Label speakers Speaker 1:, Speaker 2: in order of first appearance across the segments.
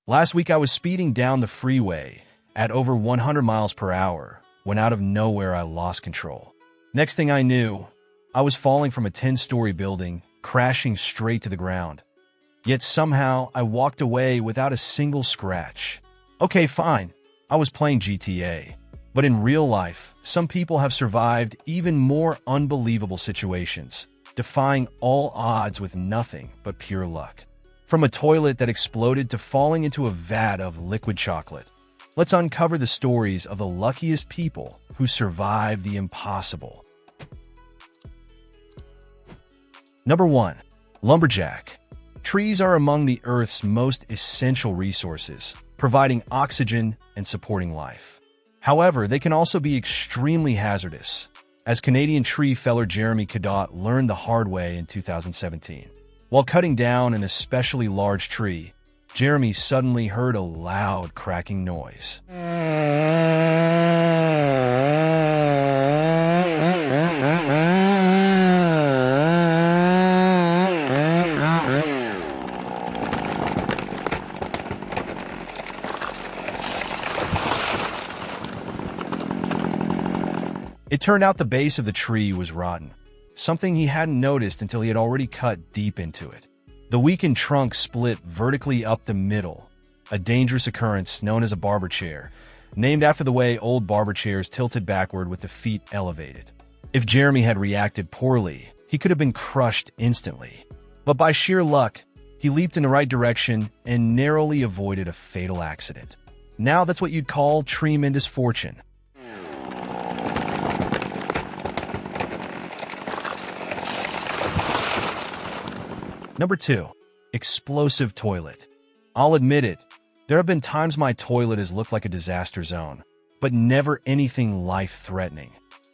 Speaker 1: Last week I was speeding down the freeway at over 100 miles per hour when out of nowhere I lost control. Next thing I knew, I was falling from a 10-story building, crashing straight to the ground. Yet somehow I walked away without a single scratch. Okay, fine, I was playing GTA. But in real life, some people have survived even more unbelievable situations, defying all odds with nothing but pure luck. From a toilet that exploded to falling into a vat of liquid chocolate, let's uncover the stories of the luckiest people who survived the impossible. Number 1. Lumberjack. Trees are among the Earth's most essential resources, providing oxygen and supporting life. However, they can also be extremely hazardous, as Canadian tree feller Jeremy Cadot learned the hard way in 2017. While cutting down an especially large tree, Jeremy suddenly heard a loud cracking noise. It turned out the base of the tree was rotten, something he hadn't noticed until he had already cut deep into it. The weakened trunk split vertically up the middle, a dangerous occurrence known as a barber chair, named after the way old barber chairs tilted backward with the feet elevated. If Jeremy had reacted poorly, he could have been crushed instantly. But by sheer luck, he leaped in the right direction and narrowly avoided a fatal accident. Now that's what you'd call tremendous fortune. Number 2. Explosive toilet. I'll admit it, there have been times my toilet has looked like a disaster zone, but never anything life-threatening.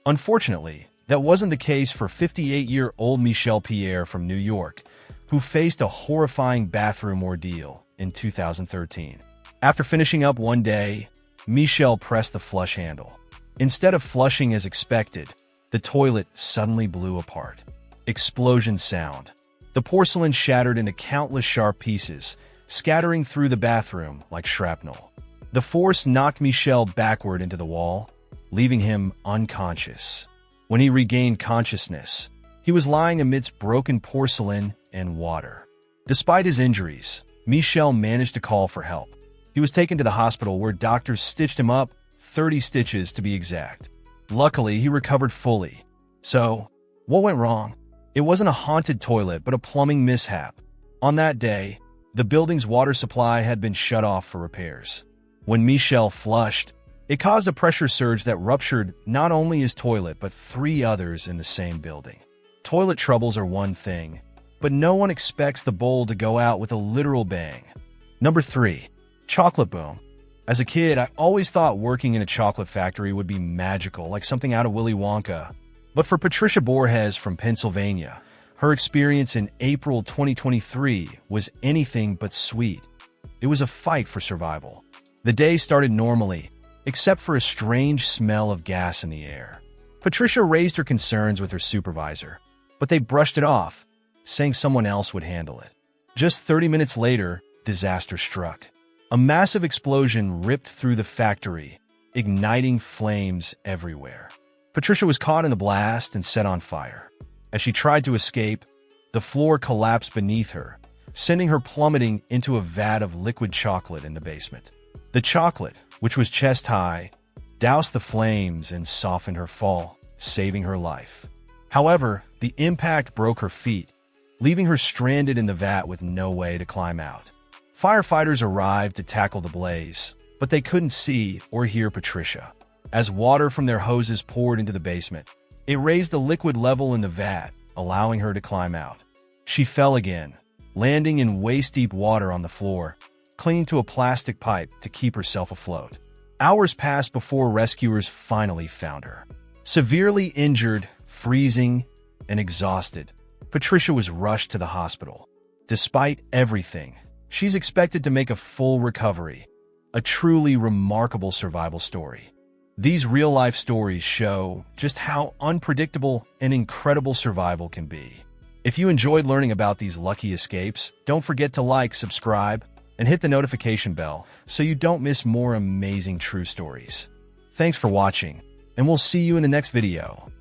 Speaker 1: Unfortunately, that wasn't the case for 58-year-old Michelle Pierre from New York, who faced a horrifying bathroom ordeal in 2013. After finishing up one day, Michelle pressed the flush handle. Instead of flushing as expected, the toilet suddenly blew apart. Explosion sound. The porcelain shattered into countless sharp pieces, scattering through the bathroom like shrapnel. The force knocked Michel backward into the wall, leaving him unconscious. When he regained consciousness, he was lying amidst broken porcelain and water. Despite his injuries, Michel managed to call for help. He was taken to the hospital where doctors stitched him up, 30 stitches to be exact. Luckily, he recovered fully. So, what went wrong? It wasn't a haunted toilet, but a plumbing mishap. On that day, the building's water supply had been shut off for repairs. When Michel flushed, it caused a pressure surge that ruptured not only his toilet, but 3 others in the same building. Toilet troubles are one thing, but no one expects the bowl to go out with a literal bang. Number 3. Chocolate boom. As a kid, I always thought working in a chocolate factory would be magical, like something out of Willy Wonka. But for Patricia Borges from Pennsylvania, her experience in April 2023 was anything but sweet. It was a fight for survival. The day started normally, except for a strange smell of gas in the air. Patricia raised her concerns with her supervisor, but they brushed it off, saying someone else would handle it. Just 30 minutes later, disaster struck. A massive explosion ripped through the factory, igniting flames everywhere. Patricia was caught in the blast and set on fire. As she tried to escape, the floor collapsed beneath her, sending her plummeting into a vat of liquid chocolate in the basement. The chocolate, which was chest-high, doused the flames and softened her fall, saving her life. However, the impact broke her feet, leaving her stranded in the vat with no way to climb out. Firefighters arrived to tackle the blaze, but they couldn't see or hear Patricia. As water from their hoses poured into the basement, it raised the liquid level in the vat, allowing her to climb out. She fell again, landing in waist-deep water on the floor, clinging to a plastic pipe to keep herself afloat. Hours passed before rescuers finally found her. Severely injured, freezing, and exhausted, Patricia was rushed to the hospital. Despite everything, she's expected to make a full recovery, a truly remarkable survival story. These real-life stories show just how unpredictable and incredible survival can be. If you enjoyed learning about these lucky escapes, don't forget to like, subscribe, and hit the notification bell so you don't miss more amazing true stories. Thanks for watching, and we'll see you in the next video.